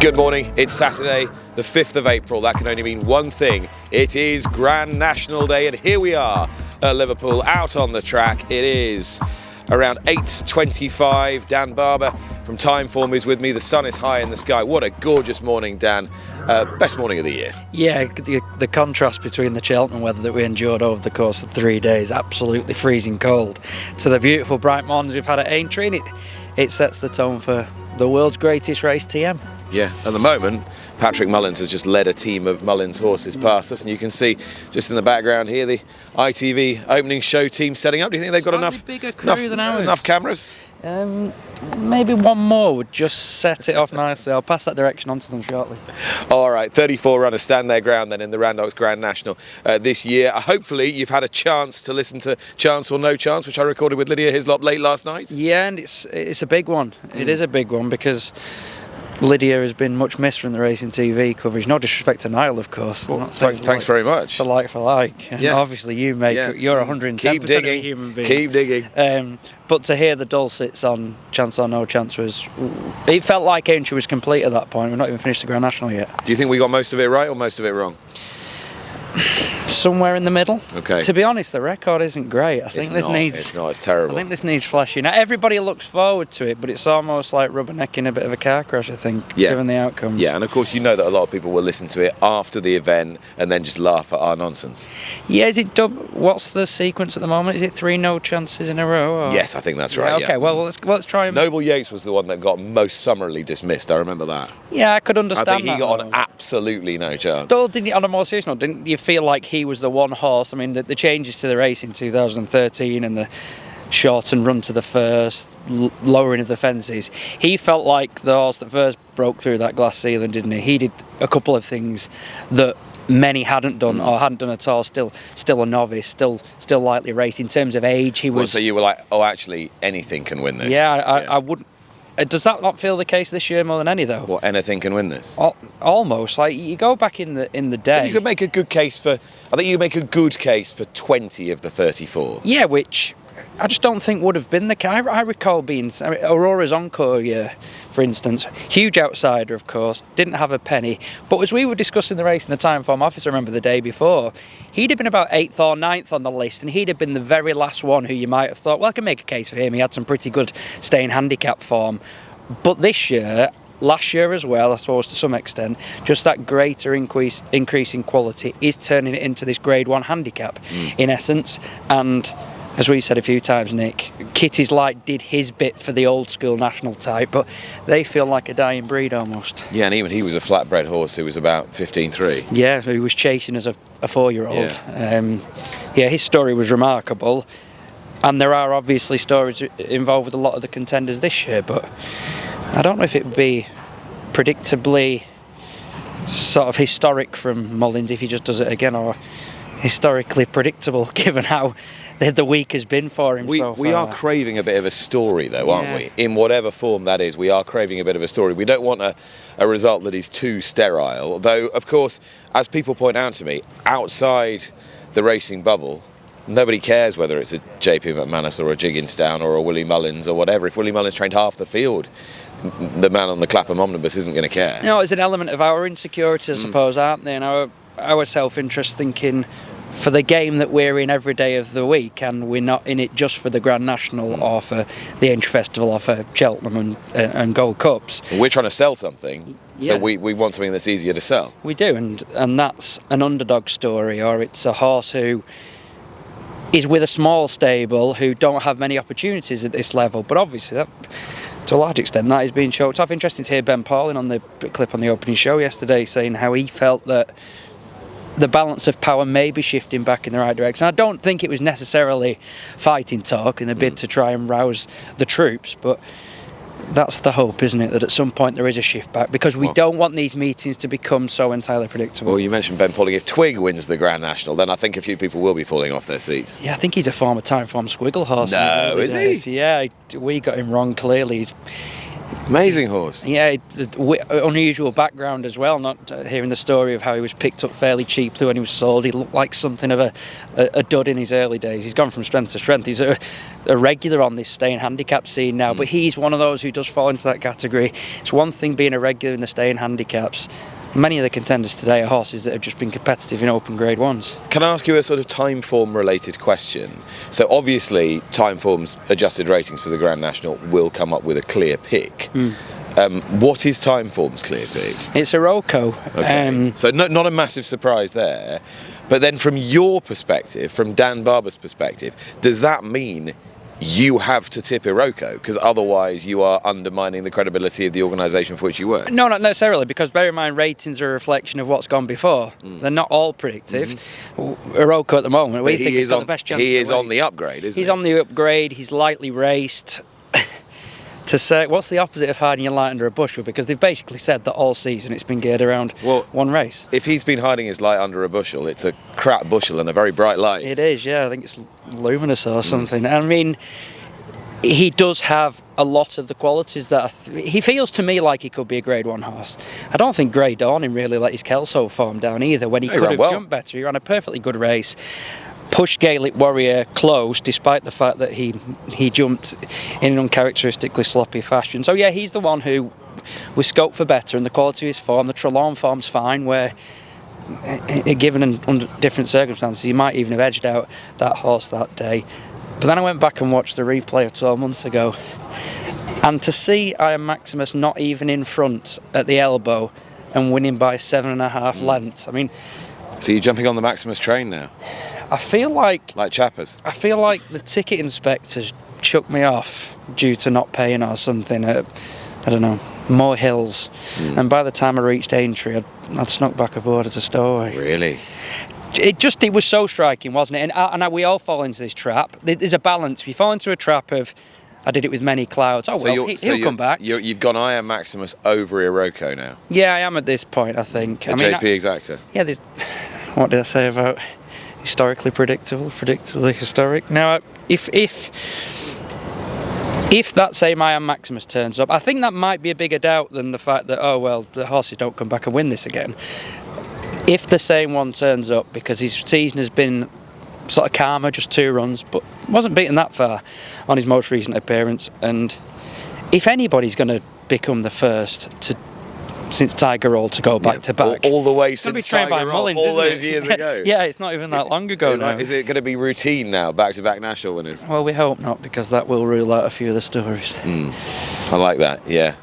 Good morning, it's Saturday, the 5th of April. That can only mean one thing. It is Grand National Day, and here we are at Liverpool, out on the track. It is around 8:25. Dan Barber from Timeform is with me. The sun is high in the sky. What a gorgeous morning, Dan. Best morning of the year. Yeah, the contrast between the Cheltenham weather that we endured over the course of 3 days, absolutely freezing cold, to the beautiful bright mornings we've had at Aintree, and it sets the tone for the world's greatest race, TM. Yeah, at the moment, Patrick Mullins has just led a team of Mullins horses past us, and you can see just in the background here the ITV opening show team setting up. Do you think they've got enough cameras? Maybe one more would just set it off nicely. I'll pass that direction on to them shortly. All right, 34 runners stand their ground then in the Randox Grand National this year. Hopefully you've had a chance to listen to Chance or No Chance, which I recorded with Lydia Hislop late last night. Yeah, and it's a big one. It is a big one because Lydia has been much missed from the racing TV coverage. No disrespect to Niall, of course. Well, thanks very much. For like. And yeah. Obviously you make you're 110% of a human being. Keep digging. But to hear the dulcets on Chance or No Chance it felt like Aintree was complete at that point. We're not even finished the Grand National yet. Do you think we got most of it right or most of it wrong? Somewhere in the middle. Okay. To be honest, the record isn't great. It's terrible. I think this needs flashing. Now, everybody looks forward to it, but it's almost like rubbernecking a bit of a car crash, I think, given the outcomes. Yeah, and of course you know that a lot of people will listen to it after the event and then just laugh at our nonsense. Yeah, what's the sequence at the moment? Is it 3 no chances in a row? Or? Yes, I think that's right. Okay, well, let's try and... Noble Yates was the one that got most summarily dismissed. I remember that. Yeah, I could understand that. I think he got on absolutely no chance. Though, on a more serious note, didn't you feel like he was the one horse? I mean, the changes to the race in 2013 and the shortened run to the first, lowering of the fences, he felt like the horse that first broke through that glass ceiling, didn't he? He did a couple of things that many hadn't done or hadn't done at all. Still a novice, still lightly raced. In terms of age, he was... So you were like, oh, actually, anything can win this. Yeah, I wouldn't... Does that not feel the case this year more than any, though? Well, anything can win this. Almost. Like, you go back in the day. But you could make a good case for... I think you make a good case for 20 of the 34. Yeah, which I just don't think would have been the case. I recall Aurora's Encore year, for instance. Huge outsider, of course. Didn't have a penny. But as we were discussing the race in the Timeform office, I remember the day before, he'd have been about 8th or 9th on the list, and he'd have been the very last one who you might have thought, well, I can make a case for him. He had some pretty good staying handicap form. But this year, last year as well, I suppose to some extent, just that greater increase in quality is turning it into this Grade 1 handicap, in essence. And as we've said a few times, Nick, Kitty's Light did his bit for the old school national type, but they feel like a dying breed almost. Yeah, and even he was a flatbred horse who was about 15.3. Yeah, he was chasing as a 4-year-old. Yeah. His story was remarkable. And there are obviously stories involved with a lot of the contenders this year, but I don't know if it would be predictably sort of historic from Mullins if he just does it again, or historically predictable given how the week has been for him so far. We are craving a bit of a story, though, aren't we? In whatever form that is, we are craving a bit of a story. We don't want a result that is too sterile, though, of course, as people point out to me, outside the racing bubble, nobody cares whether it's a JP McManus or a Jigginstown or a Willie Mullins or whatever. If Willie Mullins trained half the field, the man on the Clapham Omnibus isn't going to care. You know, it's an element of our insecurity, I suppose, aren't they? And our self-interest, thinking for the game that we're in every day of the week, and we're not in it just for the Grand National or for the Aintree Festival or for Cheltenham and Gold Cups. We're trying to sell something. So we want something that's easier to sell. We do, and that's an underdog story, or it's a horse who is with a small stable who don't have many opportunities at this level. But obviously, that, to a large extent, that is being choked off. Interesting to hear Ben Pauling on the clip on the opening show yesterday saying how he felt that the balance of power may be shifting back in the right direction. I don't think it was necessarily fighting talk in the bid to try and rouse the troops, but that's the hope, isn't it, that at some point there is a shift back, because we don't want these meetings to become so entirely predictable. Well, you mentioned Ben Pauling. If Twig wins the Grand National, then I think a few people will be falling off their seats. Yeah, I think he's a former Timeform squiggle horse. No, is he? Yeah, we got him wrong clearly. Amazing horse. Yeah, unusual background as well. Not hearing the story of how he was picked up fairly cheaply when he was sold. He looked like something of a dud in his early days. He's gone from strength to strength. He's a regular on this staying handicap scene now, but he's one of those who does fall into that category. It's one thing being a regular in the staying handicaps. Many of the contenders today are horses that have just been competitive in open grade ones. Can I ask you a sort of Timeform related question? So obviously Timeform's adjusted ratings for the Grand National will come up with a clear pick. What is Timeform's clear pick? It's a Rocco. Okay. So not a massive surprise there. But then from your perspective, from Dan Barber's perspective, does that mean you have to tip Iroko, because otherwise you are undermining the credibility of the organisation for which you work? No, not necessarily, because bear in mind ratings are a reflection of what's gone before. They're not all predictive. Iroko at the moment, we think he's got the best chance. He is on the upgrade, isn't he? He's on the upgrade, he's lightly raced. To say, what's the opposite of hiding your light under a bushel? Because they've basically said that all season it's been geared around one race. If he's been hiding his light under a bushel, it's a crap bushel and a very bright light. It is, yeah. I think it's luminous or something. I mean, he does have a lot of the qualities that he feels to me like he could be a Grade 1 horse. I don't think Grey Dawning really let his Kelso form down either when he could have jumped better. He ran a perfectly good race. Pushed Gaelic Warrior close, despite the fact that he jumped in an uncharacteristically sloppy fashion. So yeah, he's the one who, with scope for better and the quality of his form, the Trelawney form's fine, where given under different circumstances, he might even have edged out that horse that day. But then I went back and watched the replay of 12 months ago, and to see Iron Maximus not even in front at the elbow and winning by 7.5 lengths, I mean... So you're jumping on the Maximus train now? I feel like Chappers. I feel like the ticket inspectors chucked me off due to not paying or something at, I don't know, Moor Hills. And by the time I reached Aintree, I'd snuck back aboard as a stowaway. Really? It was so striking, wasn't it? And we all fall into this trap. There's a balance. If you fall into a trap of, I did it with many clouds, he'll come back. You've gone Iron Maximus over Iroko now? Yeah, I am at this point, I think. JP Exacta? Yeah, what did I say about... historically predictable, predictably historic. Now, if that same Iron Maximus turns up, I think that might be a bigger doubt than the fact that, the horses don't come back and win this again. If the same one turns up, because his season has been sort of calmer, just 2 runs, but wasn't beaten that far on his most recent appearance, and if anybody's going to become the first since Tiger Roll to go back to back. All the way since Tiger Roll, Mullins, all those years ago. Yeah, it's not even that long ago now. Is it going to be routine now, back-to-back national winners? Well, we hope not, because that will rule out a few of the stories. I like that, yeah.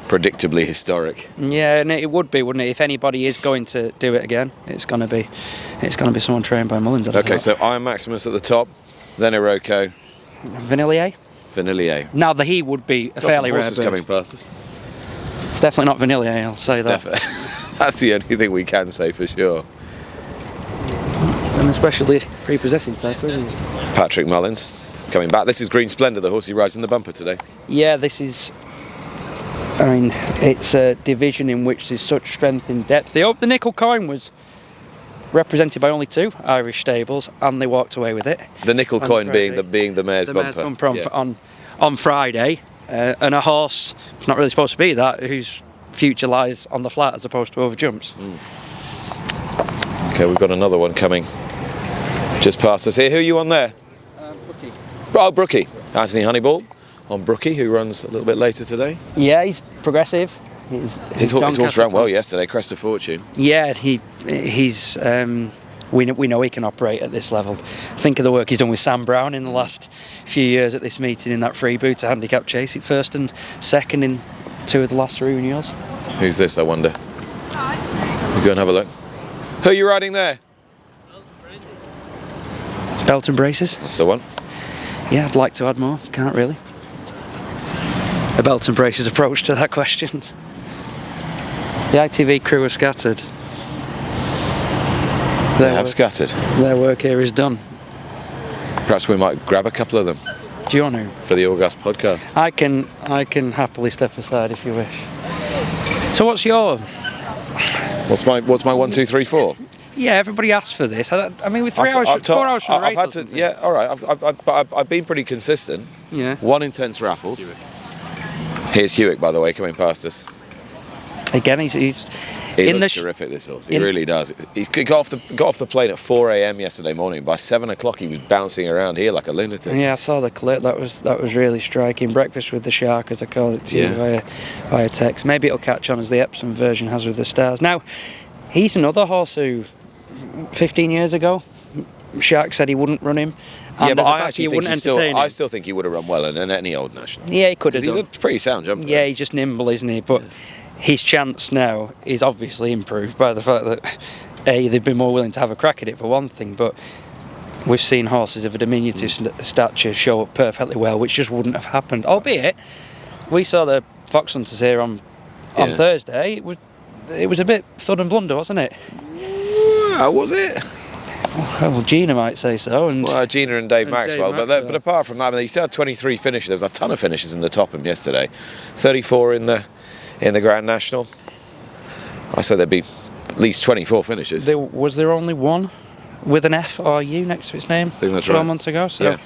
Predictably historic. Yeah, and it would be, wouldn't it? If anybody is going to do it again, it's going to be someone trained by Mullins. Okay, so Iron Maximus at the top, then Iroko. Vanillier. Now, he would be a fairly rare bird. Coming past us. It's definitely not Vanillier, I'll say that. That's the only thing we can say for sure. And especially prepossessing type, isn't it? Patrick Mullins coming back. This is Green Splendour, the horse he rides in the bumper today. Yeah, this is... it's a division in which there's such strength in depth. The Nickel Coin was represented by only 2 Irish stables, and they walked away with it. The Nickel Coin being the mare's bumper. On Friday. And a horse, it's not really supposed to be that, whose future lies on the flat as opposed to over jumps. Okay, we've got another one coming just past us here. Who are you on there? Brookie. Oh, Brookie. Anthony Honeball on Brookie, who runs a little bit later today. Yeah, he's progressive. His horse ran well yesterday, Crest of Fortune. Yeah, he's... We know he can operate at this level. Think of the work he's done with Sam Brown in the last few years at this meeting in that freebooter handicap chase. First and second in 2 of the last 3 renewals. Who's this, I wonder? We'll go and have a look. Who are you riding there? Belt and Braces. That's the one. Yeah, I'd like to add more. Can't really. A Belt and Braces approach to that question. The ITV crew are scattered. They have scattered. Their work here is done. Perhaps we might grab a couple of them. Do you want to? For the August podcast. I can happily step aside if you wish. So what's your... What's my 1, 2, 3, 4? Yeah, everybody asks for this. I mean, with 4 hours from the race. I've had to, yeah, all right. I've been pretty consistent. Yeah. 1 intense raffles. Here's Hewick, by the way, coming past us. Again, he's He looks terrific, this horse. He really does. He got off the plane at 4 a.m. yesterday morning. By 7 o'clock, he was bouncing around here like a lunatic. Yeah, I saw the clip. That was really striking. Breakfast with the Shark, as I call it to you via text. Maybe it'll catch on as the Epsom version has with the Stars. Now, he's another horse who, 15 years ago, Shark said he wouldn't run him. Yeah, but I still think he would have run well in any old national. Yeah, he could have done. He's a pretty sound jumper. Yeah, he's just nimble, isn't he? But his chance now is obviously improved by the fact that they've been more willing to have a crack at it for one thing, but we've seen horses of a diminutive stature show up perfectly well, which just wouldn't have happened. Albeit, we saw the Fox Hunters here on Thursday. It was a bit thud and blunder, wasn't it? Was it? Well, Gina might say so. Gina and Dave Maxwell. But apart from that, I mean, you still had 23 finishes. There was a ton of finishes in the Topham yesterday. 34 in the Grand National. I said there'd be at least 24 finishes. Was there only one with an F-R-U next to its name? I think that's 12 right. months ago. So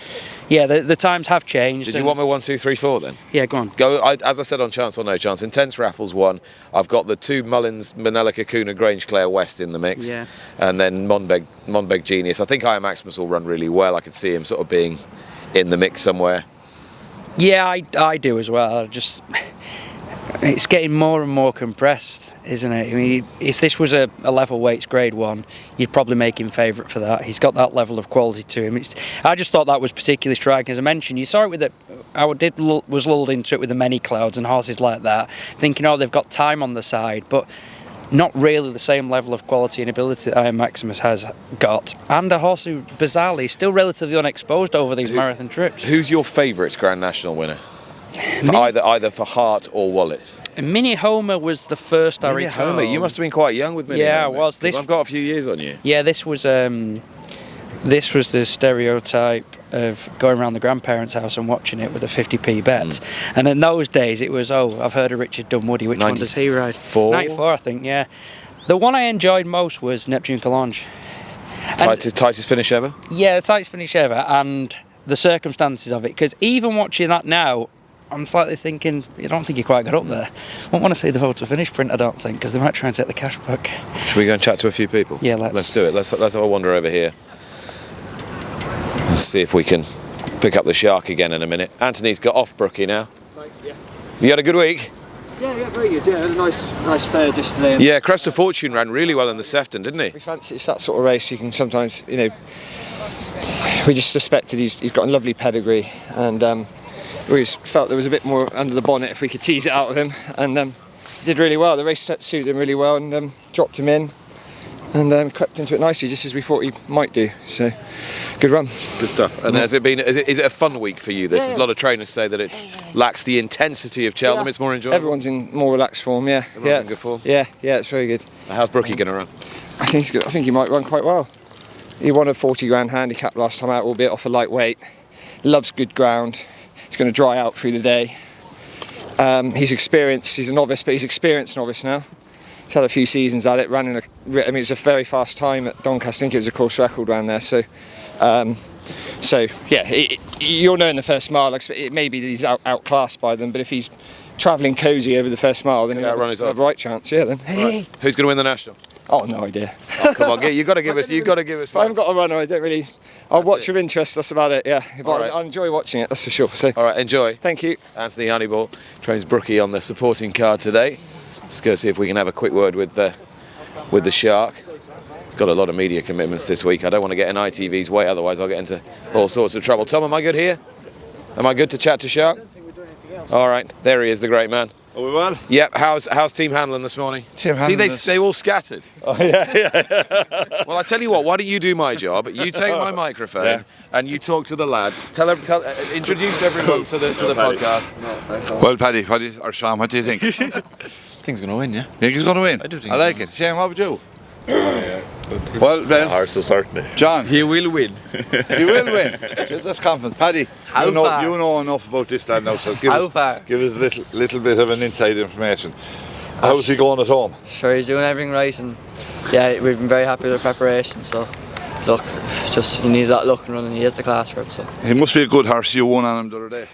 yeah, the times have changed. Did you want me 1, 2, 3, 4 then? Yeah, go on. As I said on Chance or No Chance, Intense Raffles 1. I've got the 2 Mullins, Manila Kakuna, Grange Clare West in the mix. Yeah. And then Monbeg Genius. I think Iron Maximus will run really well. I could see him sort of being in the mix somewhere. Yeah, I do as well. It's getting more and more compressed, isn't it? I mean, if this was a level weights grade 1, you'd probably make him favourite for that. He's got that level of quality to him. I just thought that was particularly striking. As I mentioned, you saw it with was lulled into it with the many clouds and horses like that, thinking, they've got time on the side, but not really the same level of quality and ability that Iron Maximus has got. And a horse who, bizarrely, is still relatively unexposed over these marathon trips. Who's your favourite Grand National winner? Either for heart or wallet. Mini Homer was the first I recall. Homer, you must have been quite young with Mini Homer. Yeah, I was. I've got a few years on you. Yeah, this was the stereotype of going around the grandparents' house and watching it with a 50p bet. And in those days, it was, I've heard of Richard Dunwoody. Which one does he ride? 94, I think. Yeah. The one I enjoyed most was Neptune Calange. Tightest finish ever. Yeah, the tightest finish ever, and the circumstances of it. Because even watching that now, I'm slightly thinking, I don't think you quite got up there. Won't want to see the photo finish print, I don't think, because they might try and take the cash back. Should we go and chat to a few people? Yeah, let's do it. Let's have a wander over here. Let's see if we can pick up the Shark again in a minute. Anthony's got off Brookie now. Yeah. You had a good week? Yeah, very good. Yeah, had a nice fair yesterday. Yeah, Crest of Fortune ran really well in the Sefton, didn't he? We fancy it's that sort of race. You can sometimes, we just suspected he's got a lovely pedigree, and we just felt there was a bit more under the bonnet if we could tease it out of him, and he did really well. The race suited him really well, and dropped him in, and crept into it nicely, just as we thought he might do. So, good run. Good stuff. And has it been? Is it a fun week for you? There's a lot of trainers say that it lacks the intensity of Cheltenham. It's more enjoyable. Everyone's in more relaxed form. Yeah. Everyone's in good form. Yeah, it's very good. How's Brookie going to run? I think he's good. I think he might run quite well. He won a 40 grand handicap last time out, albeit off a lightweight. Loves good ground. He's going to dry out through the day. He's experienced. He's a novice, but he's experienced novice now. He's had a few seasons at it. It was a very fast time at Doncaster. I think it was a course record round there. So you'll know in the first mile. It may be that he's outclassed by them, but if he's travelling cosy over the first mile, then he'll have a right chance. Yeah, then. Right. Who's going to win the national? Oh, no idea. Come on, you got to give us. You got to give us. I haven't got a runner. I don't really. I'll watch with interest. That's about it. Yeah, but I enjoy watching it. That's for sure. So. All right, enjoy. Thank you. Anthony Honeball trains Brookie on the supporting card today. Let's go see if we can have a quick word with the Shark. He's got a lot of media commitments this week. I don't want to get in ITV's way, otherwise I'll get into all sorts of trouble. Tom, am I good here? Am I good to chat to Shark? All right, there he is, the great man. Are we well? Yep. How's Team Hanlon this morning? Team Hanlon. See, they all scattered. Oh yeah. Well, I tell you what. Why don't you do my job? You take my microphone and you talk to the lads. Introduce everyone to the podcast. Well, Paddy, or Sean, what do you think? I think he's going to win, yeah. You think he's going to win? I do think. I like it. Shane, what would you? Well, Ben. Horse, certainly. John. He will win. He will win. That's confidence. Paddy, you know enough about this lad now, so give us a little bit of an inside information. How's he going at home? Sure, he's doing everything right, and yeah, we've been very happy with the preparation. So, look, just he needs that luck and running. He has the class for it. So he must be a good horse. You won on him the other day.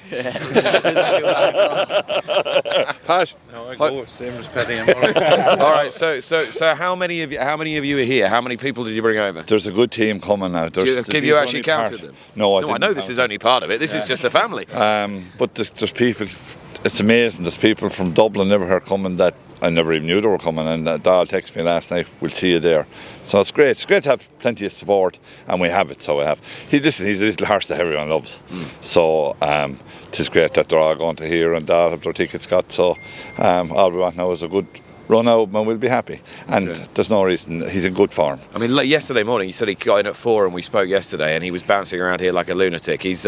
Pat. No, I go same as Paddy. I'm all right. All right. So how many of you are here? How many people did you bring over? There's a good team coming now. Have you actually counted them? No, I know this is only part of it. This is just the family. But there's people. It's amazing. There's people from Dublin never heard coming that I never even knew they were coming. And Dahl texted me last night. We'll see you there. So it's great. It's great to have plenty of support, and we have it. So we have. He's a little horse that everyone loves. So it's great that they're all going to hear, and Dahl have their tickets got. So all we want now is a good run out, and we'll be happy. And there's no reason. He's in good form. I mean, yesterday morning, you said he got in at 4, and we spoke yesterday, and he was bouncing around here like a lunatic. He's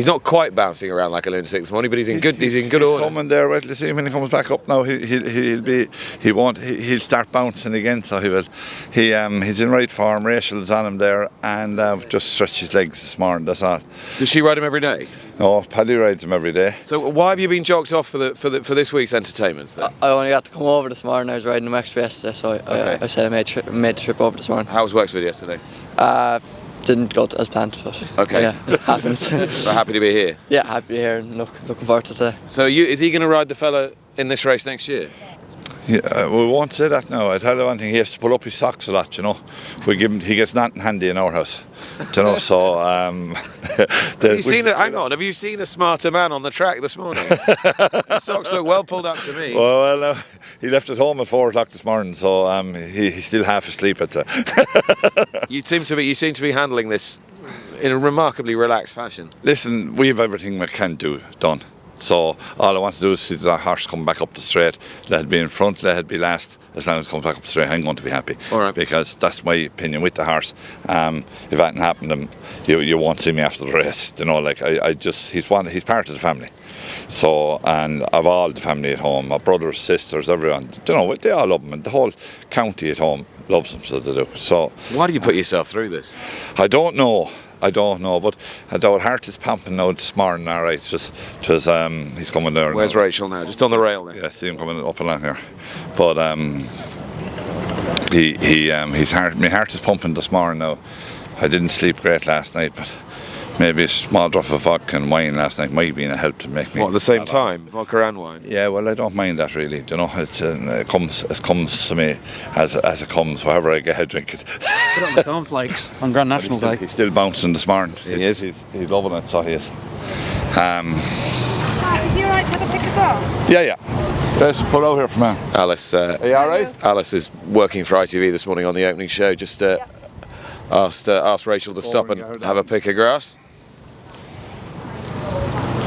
not quite bouncing around like a lunatic this morning, but he's in good. He's in good order. He's coming there. Right, let's see when he comes back up now. He'll start bouncing again. So he will. He's in right form. Rachel's on him there, and just stretch his legs this morning. That's all. Does she ride him every day? No, Paddy rides him every day. So why have you been jocked off for this week's entertainments then? I only got to come over this morning. I was riding him extra yesterday, so I said I made the trip over this morning. How was Wexford yesterday? Didn't go as planned, but okay, yeah, it happens. But happy to be here. Yeah, happy to be here and looking forward to today. So is he going to ride the fella in this race next year? Yeah, we won't say that now. I tell you one thing, he has to pull up his socks a lot, you know. He gets nothing handy in our house, you know, so... Hang on, have you seen a smarter man on the track this morning? His socks look well pulled up to me. Well, he left at home at 4 o'clock this morning, so he's still half asleep at the... You seem to be handling this in a remarkably relaxed fashion. Listen, we have everything we can do done. So all I want to do is see the horse come back up the straight. Let it be in front, let it be last. As long as it comes back up the straight, I'm going to be happy. All right. Because that's my opinion with the horse. If that hadn't happened, then you won't see me after the race. You know, like he's part of the family. So, and of all the family at home, my brothers, sisters, everyone, you know, they all love him, and the whole county at home loves him, so they do. So, why do you put yourself through this? I don't know, but our heart is pumping now this morning. All right, he's coming there. Where's Rachel now? Just on the rail there. Yeah, see him coming up along here. But my heart is pumping this morning now. I didn't sleep great last night, but maybe a small drop of vodka and wine last night might be a help to make me. What, at the same time, vodka and wine? Yeah, well, I don't mind that really. You know, it comes to me as it comes. Wherever I get, I drink it. Put on the cornflakes on Grand National Day. He's still bouncing this morning. He is. He's loving it. So he is. Is he alright to have a pick of ball? Yeah. Let's pull out here for me. Alice. Are you alright? Alice is working for ITV this morning on the opening show. Just asked Rachel to stop and have a pick of grass.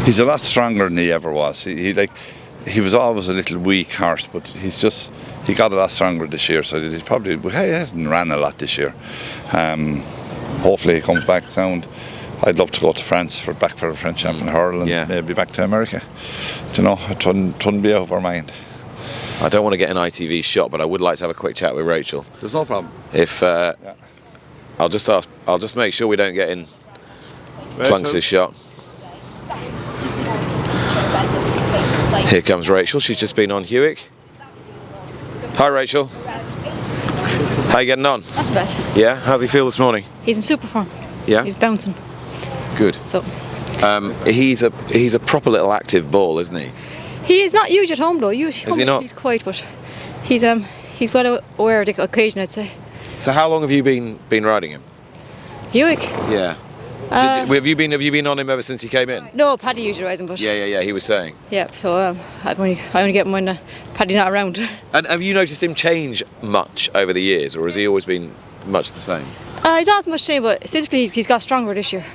He's a lot stronger than he ever was. He was always a little weak horse, but he got a lot stronger this year. So he hasn't ran a lot this year. Hopefully he comes back sound. I'd love to go to France for the French champion hurl and maybe back to America. You know, it wouldn't be out of our mind. I don't want to get an ITV shot, but I would like to have a quick chat with Rachel. There's no problem. If I'll just make sure we don't get in Plunks' shot. Here comes Rachel. She's just been on Hewick. Hi, Rachel. How you getting on? Not bad. Yeah. How's he feel this morning? He's in super form. Yeah. He's bouncing. Good. So. He's a proper little active ball, isn't he? He is not huge at home though. Is he not? He's quiet, but he's well aware of the occasion, I'd say. So how long have you been riding him? Hewick. Yeah. Have you been on him ever since he came in? No, Paddy usually rides him, but Yeah. He was saying. yeah. So I only get him when Paddy's not around. And have you noticed him change much over the years, or has he always been much the same? He's not much same, but physically he's got stronger this year.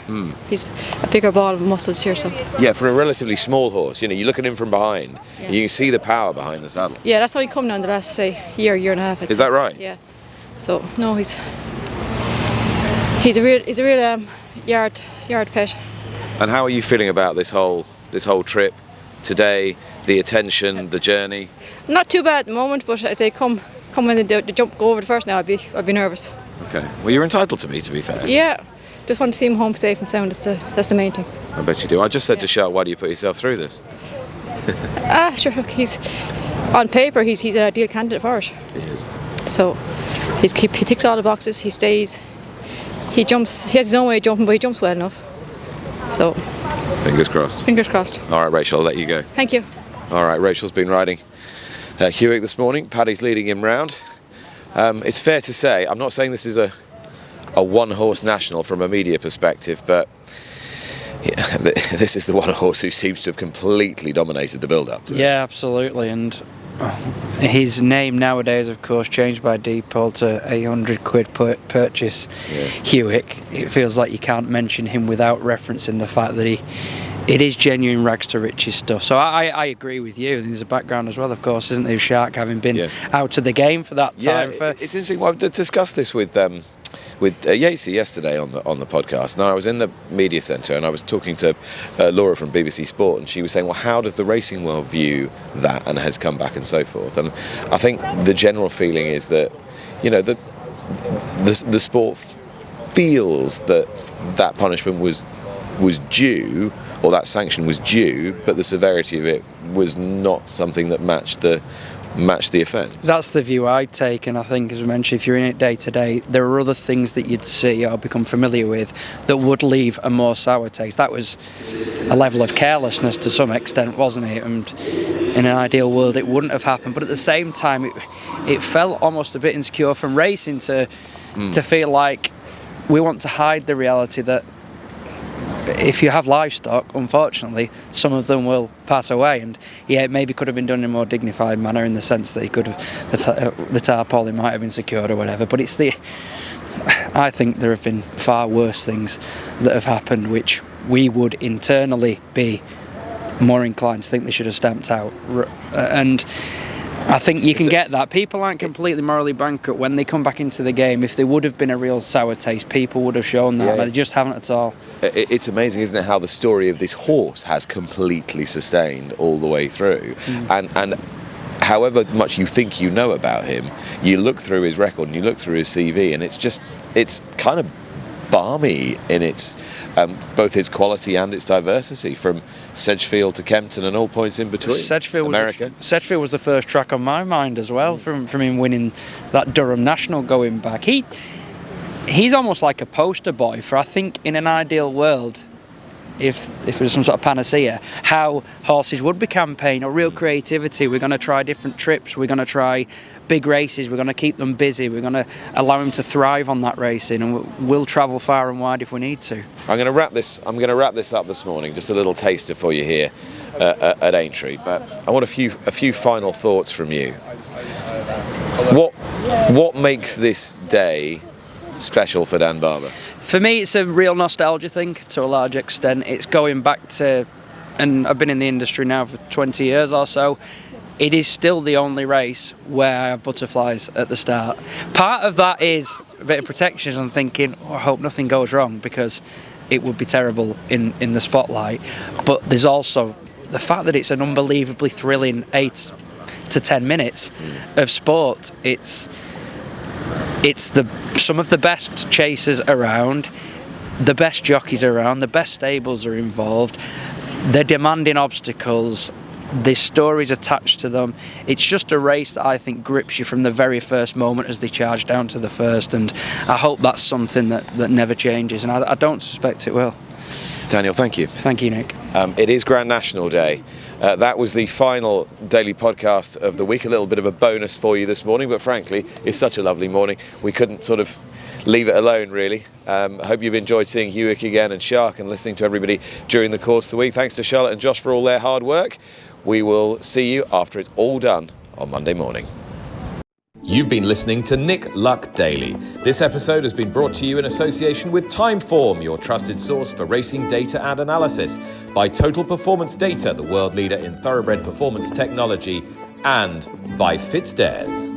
He's a bigger ball of muscles here, so. Yeah, for a relatively small horse, you know, you look at him from behind, you can see the power behind the saddle. Yeah, that's how he come now in the last year and a half. Is that right? Yeah. So no, he's a real yard pet. And how are you feeling about this whole trip today? The attention, the journey. Not too bad at the moment, but as they come when the jump go over the first now, I'd be nervous. Okay. Well, you're entitled to be fair. Yeah. Just want to see him home safe and sound. That's the main thing. I bet you do. I just said to Shark, why do you put yourself through this? Sure. Look, he's on paper. He's an ideal candidate for it. He is. So he ticks all the boxes. He stays. He jumps. He has his own way of jumping, but he jumps well enough. So. Fingers crossed. Fingers crossed. All right, Rachel, I'll let you go. Thank you. All right, Rachel's been riding Hewick this morning. Paddy's leading him round. It's fair to say, I'm not saying this is a one-horse national from a media perspective, but yeah, this is the one horse who seems to have completely dominated the build-up. Yeah, absolutely. And his name nowadays, of course, changed by Deepole to £800 purchase. Yeah. Hewick. It feels like you can't mention him without referencing the fact that it is genuine rags to riches stuff. So I agree with you. There's a background as well, of course, isn't there? Shark having been out of the game for that time. Yeah, it's interesting. Well, I discussed this with Yatesy yesterday on the podcast. Now I was in the media centre and I was talking to Laura from BBC Sport, and she was saying, well, how does the racing world view that, and has come back and so forth. And I think the general feeling is that, you know, the sport feels that punishment was due, or that sanction was due, but the severity of it was not something that matched the offence. That's the view I'd take, and I think, as we mentioned, if you're in it day to day, there are other things that you'd see or become familiar with that would leave a more sour taste. That was a level of carelessness to some extent, wasn't it? And in an ideal world it wouldn't have happened, but at the same time it felt almost a bit insecure from racing to feel like we want to hide the reality that if you have livestock, unfortunately, some of them will pass away. And yeah, it maybe could have been done in a more dignified manner, in the sense that he could have the tarpaulin might have been secured or whatever. But I think there have been far worse things that have happened, which we would internally be more inclined to think they should have stamped out. And I think you can get that. People aren't completely morally bankrupt when they come back into the game. If there would have been a real sour taste, people would have shown that, but they just haven't at all. It's amazing, isn't it, how the story of this horse has completely sustained all the way through. And however much you think you know about him, you look through his record and you look through his CV, and it's kind of balmy in its both its quality and its diversity, from Sedgefield to Kempton and all points in between. Sedgefield was the first track on my mind as well, from him winning that Durham National going back. He's almost like a poster boy for, I think, in an ideal world, if it was some sort of panacea, how horses would be campaigned, or real creativity. We're going to try different trips, we're going to try big races, we're going to keep them busy, we're going to allow them to thrive on that racing, and we'll travel far and wide if we need to. I'm going to wrap this up this morning, just a little taster for you here at Aintree, but I want a few final thoughts from you. What makes this day special for Dan Barber? For me, it's a real nostalgia thing to a large extent. It's going back to, and I've been in the industry now for 20 years or so, it is still the only race where I have butterflies at the start. Part of that is a bit of protection. I'm thinking, I hope nothing goes wrong, because it would be terrible in the spotlight. But there's also the fact that it's an unbelievably thrilling 8 to 10 minutes of sport. It's some of the best chasers around, the best jockeys around, the best stables are involved. They're demanding obstacles. There's stories attached to them. It's just a race that I think grips you from the very first moment as they charge down to the first, and I hope that's something that never changes, and I don't suspect it will. Daniel, thank you. Thank you, Nick. It is Grand National Day. That was the final daily podcast of the week. A little bit of a bonus for you this morning, but frankly, it's such a lovely morning. We couldn't sort of leave it alone, really. I hope you've enjoyed seeing Hewick again and Shark, and listening to everybody during the course of the week. Thanks to Charlotte and Josh for all their hard work. We will see you after it's all done on Monday morning. You've been listening to Nick Luck Daily. This episode has been brought to you in association with Timeform, your trusted source for racing data and analysis, by Total Performance Data, the world leader in thoroughbred performance technology, and by FitzDares.